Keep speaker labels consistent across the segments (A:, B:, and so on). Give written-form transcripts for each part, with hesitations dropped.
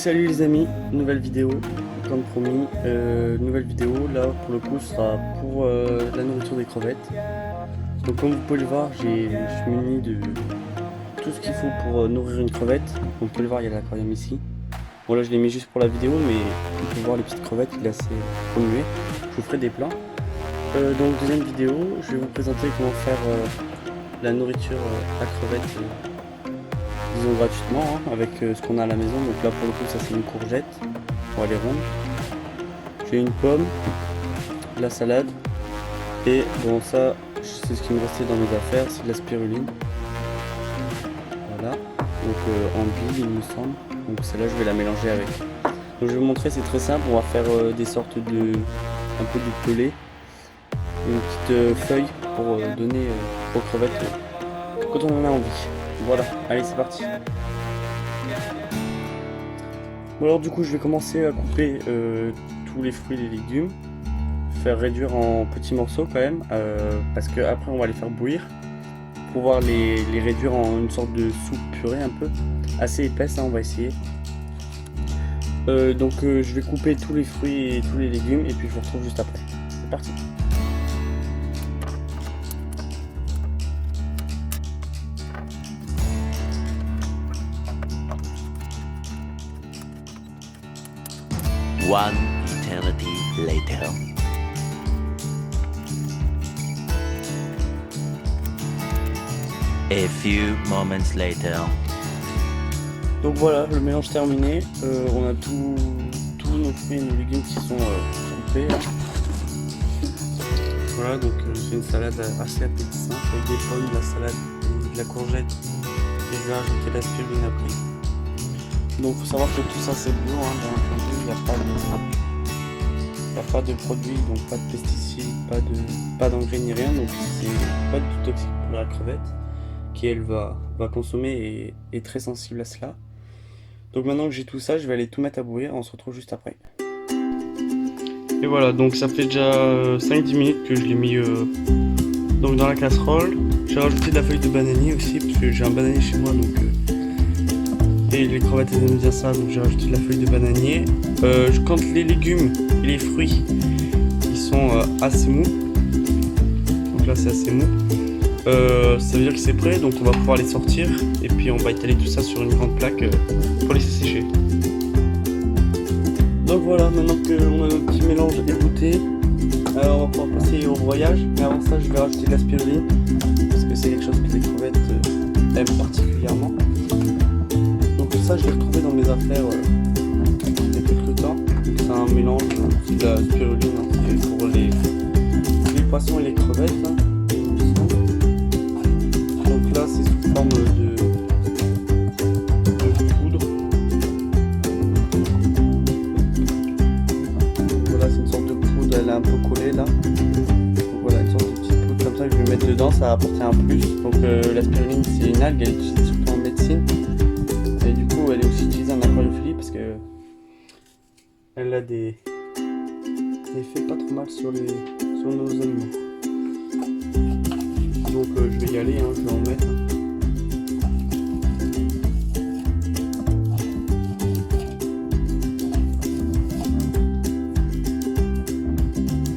A: Salut les amis, nouvelle vidéo, comme promis, nouvelle vidéo, là pour le coup ce sera pour la nourriture des crevettes. Donc comme vous pouvez le voir, je suis muni de tout ce qu'il faut pour nourrir une crevette. Donc, vous pouvez le voir, il y a l'aquarium ici. Bon là je l'ai mis juste pour la vidéo, mais vous pouvez voir les petites crevettes, il est assez remué. Je vous ferai des plans. Donc deuxième vidéo, je vais vous présenter comment faire la nourriture à crevettes. Disons gratuitement avec ce qu'on a à la maison. Donc là pour le coup ça c'est une courgette, pour aller ronde. J'ai une pomme, la salade et bon ça c'est ce qui me restait dans mes affaires, c'est de la spiruline. Voilà, donc en bille il me semble. Donc celle-là je vais la mélanger avec. Donc je vais vous montrer, c'est très simple, on va faire des sortes de un peu de pelé, une petite feuille pour donner aux crevettes quand on en a envie. Voilà, allez c'est parti. Bon alors du coup je vais commencer à couper tous les fruits et les légumes, faire réduire en petits morceaux quand même, parce que après on va les faire bouillir, pour pouvoir les réduire en une sorte de soupe purée un peu, assez épaisse, hein, on va essayer. Donc je vais couper tous les fruits et tous les légumes et puis je vous retrouve juste après. C'est parti.
B: One eternity later. A few moments later.
A: Donc voilà, le mélange terminé. On a tous nos fruits et nos légumes qui sont coupés. Voilà, donc c'est une salade assez appétissante avec des pommes, de la salade et de la courgette. Et je vais rajouter la spiruline après. Donc il faut savoir que tout ça c'est bio, hein, dans un produit, il n'y a pas de produits, donc pas de pesticides, pas d'engrais ni rien, donc c'est pas du tout toxique pour la crevette qui elle va consommer et est très sensible à cela. Donc maintenant que j'ai tout ça, je vais aller tout mettre à bouillir, on se retrouve juste après. Et voilà, donc ça fait déjà 5-10 minutes que je l'ai mis donc dans la casserole. J'ai rajouté de la feuille de bananier aussi, parce que j'ai un bananier chez moi, donc et les crevettes elles aiment bien ça, donc j'ai rajouté de la feuille de bananier. Quand les légumes et les fruits ils sont assez mous, donc là c'est assez mou, ça veut dire que c'est prêt, donc on va pouvoir les sortir et puis on va étaler tout ça sur une grande plaque pour laisser sécher. Donc voilà, maintenant qu'on a notre petit mélange égoutté, on va pouvoir passer au broyage, mais avant ça je vais rajouter de la spiruline parce que c'est quelque chose que les crevettes aiment particulièrement. Donc ça je l'ai retrouvé dans mes affaires il y a quelques temps. Donc c'est un mélange, c'est de la spiruline, hein, c'est pour les poissons et les crevettes, hein. Donc là c'est sous forme de poudre. Voilà, c'est une sorte de poudre, elle est un peu collée là. Donc voilà, une sorte de petite poudre comme ça que je vais mettre dedans, ça va apporter un plus. Donc la spiruline c'est une algue, elle est utilisée surtout en médecine. Et du coup elle est aussi utilisée en aquariophilie parce que elle a des effets pas trop mal sur nos animaux. Donc je vais y aller, hein, je vais en mettre.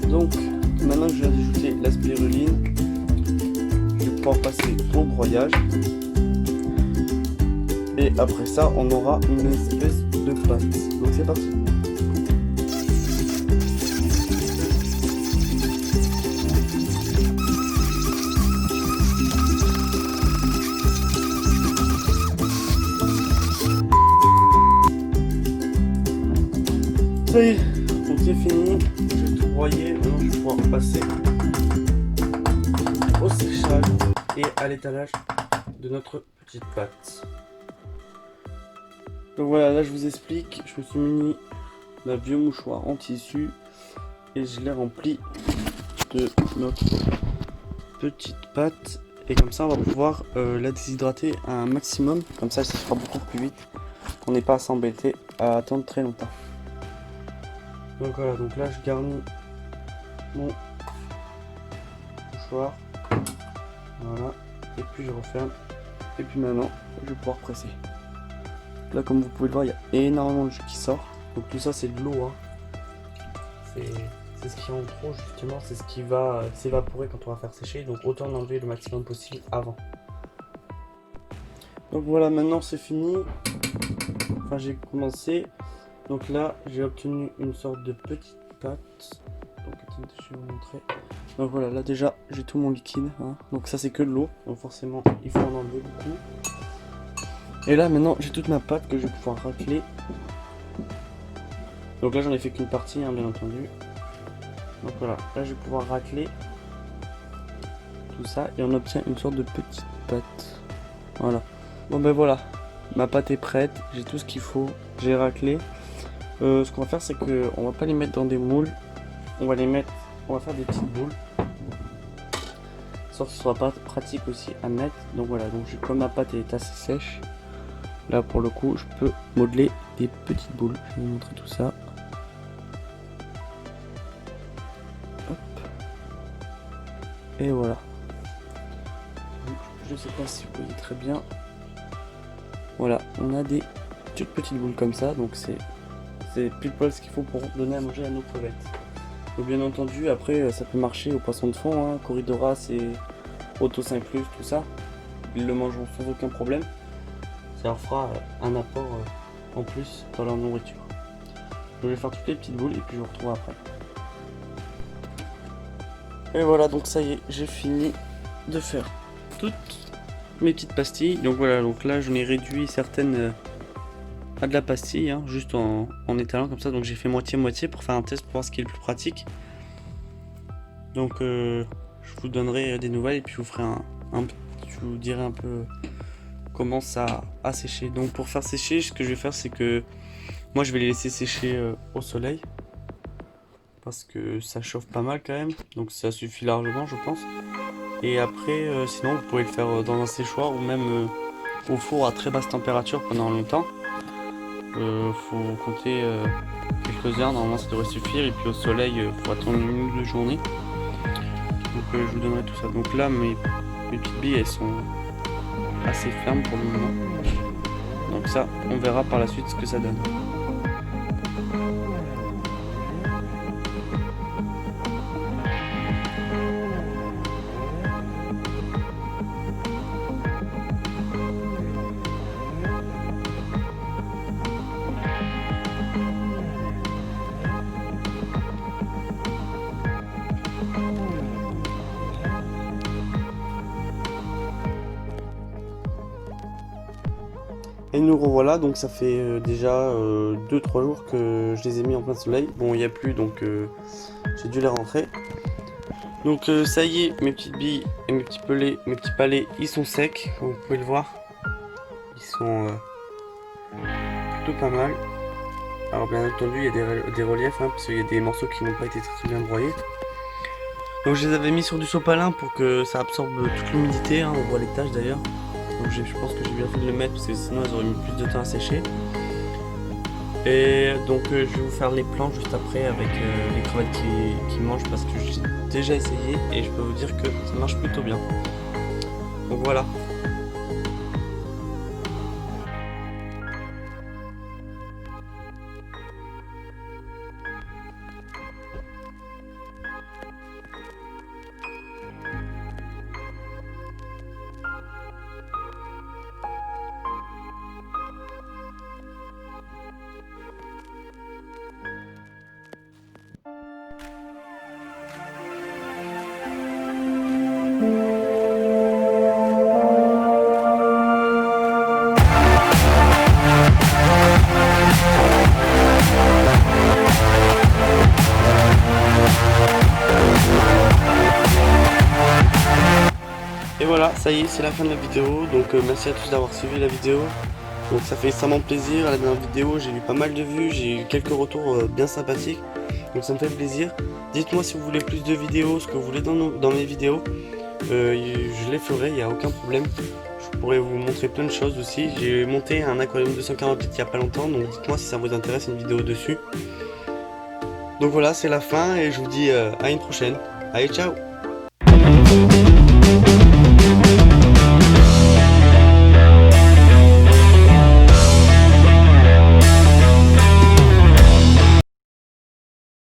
A: Donc maintenant que je viens d'ajouter la spiruline, je vais pouvoir passer au broyage. Et après ça, on aura une espèce de pâte. Donc c'est parti. Ça y est, donc c'est fini. Je vais tout broyer. Maintenant, je vais pouvoir passer au séchage et à l'étalage de notre petite pâte. Donc voilà, là je vous explique, je me suis muni d'un vieux mouchoir en tissu et je l'ai rempli de notre petite pâte et comme ça on va pouvoir la déshydrater à un maximum, comme ça sera beaucoup plus vite, on n'est pas à s'embêter à attendre très longtemps. Donc voilà, donc là je garnis mon mouchoir, voilà, et puis je referme, et puis maintenant je vais pouvoir presser. là comme vous pouvez le voir, il y a énormément de jus qui sort. Donc tout ça c'est de l'eau, hein. C'est ce qui est en trop justement, c'est ce qui va s'évaporer quand on va faire sécher. Donc autant en enlever le maximum possible avant. Donc voilà, maintenant c'est fini. Enfin j'ai commencé. Donc là j'ai obtenu une sorte de petite pâte. Donc attendez, je vais vous montrer. Donc voilà, là déjà j'ai tout mon liquide, hein. Donc ça c'est que de l'eau, donc forcément il faut en enlever beaucoup. Et là maintenant j'ai toute ma pâte que je vais pouvoir racler. Donc là j'en ai fait qu'une partie, hein, bien entendu. Donc voilà, là je vais pouvoir racler tout ça et on obtient une sorte de petite pâte. Voilà. Bon ben voilà, ma pâte est prête, j'ai tout ce qu'il faut, j'ai raclé. Ce qu'on va faire c'est que on va pas les mettre dans des moules, on va faire des petites boules. Sauf que ce soit pas pratique aussi à mettre. Donc voilà, donc comme ma pâte est assez sèche, là pour le coup je peux modeler des petites boules. Je vais vous montrer tout ça. Hop. Et voilà. Donc, je sais pas si vous voyez très bien. Voilà, on a des toutes petites boules comme ça, donc c'est pile poil ce qu'il faut pour donner à manger à nos crevettes. Donc bien entendu, après ça peut marcher aux poissons de fond, hein, Corydoras et Ottos inclus, tout ça. Ils le mangeront sans aucun problème. Ça leur fera un apport en plus dans leur nourriture. Donc, je vais faire toutes les petites boules et puis je vous retrouve après. Et voilà, donc ça y est, j'ai fini de faire toutes mes petites pastilles. Donc voilà, donc là je n'ai réduit certaines à de la pastille, hein, juste en étalant comme ça. Donc j'ai fait moitié-moitié pour faire un test pour voir ce qui est le plus pratique. Donc je vous donnerai des nouvelles et puis je vous ferai je vous dirai un peu comment ça a séché. Donc pour faire sécher, ce que je vais faire c'est que moi je vais les laisser sécher au soleil parce que ça chauffe pas mal quand même, donc ça suffit largement je pense. Et après sinon vous pouvez le faire dans un séchoir ou même au four à très basse température pendant longtemps. Faut compter quelques heures, normalement ça devrait suffire, et puis au soleil faut attendre 1 ou 2 journées. Donc je vous donnerai tout ça. Donc là mes petites billes elles sont assez fermes pour le moment. Donc ça on verra par la suite ce que ça donne. Et nous revoilà, donc ça fait déjà 2-3 jours que je les ai mis en plein soleil. Bon, il n'y a plus, donc j'ai dû les rentrer. Donc ça y est, mes petites billes et mes petits palets, ils sont secs, comme vous pouvez le voir. Ils sont plutôt pas mal. Alors bien entendu, il y a des reliefs, hein, parce qu'il y a des morceaux qui n'ont pas été très bien broyés. Donc je les avais mis sur du sopalin pour que ça absorbe toute l'humidité, hein, on voit les taches d'ailleurs. Donc je pense que j'ai bien fait de le mettre parce que sinon elles auraient mis plus de temps à sécher. Et donc je vais vous faire les plans juste après avec les crevettes qui mangent parce que j'ai déjà essayé et je peux vous dire que ça marche plutôt bien. Donc voilà. Et voilà, ça y est, c'est la fin de la vidéo. Donc merci à tous d'avoir suivi la vidéo. Donc ça fait extrêmement plaisir. À la dernière vidéo, j'ai eu pas mal de vues, j'ai eu quelques retours bien sympathiques. Donc ça me fait plaisir. Dites-moi si vous voulez plus de vidéos, ce que vous voulez dans mes vidéos. Je les ferai, il n'y a aucun problème. Je pourrais vous montrer plein de choses aussi. J'ai monté un aquarium 248 il n'y a pas longtemps. Donc dites-moi si ça vous intéresse, une vidéo dessus. Donc voilà, c'est la fin et je vous dis à une prochaine. Allez, ciao!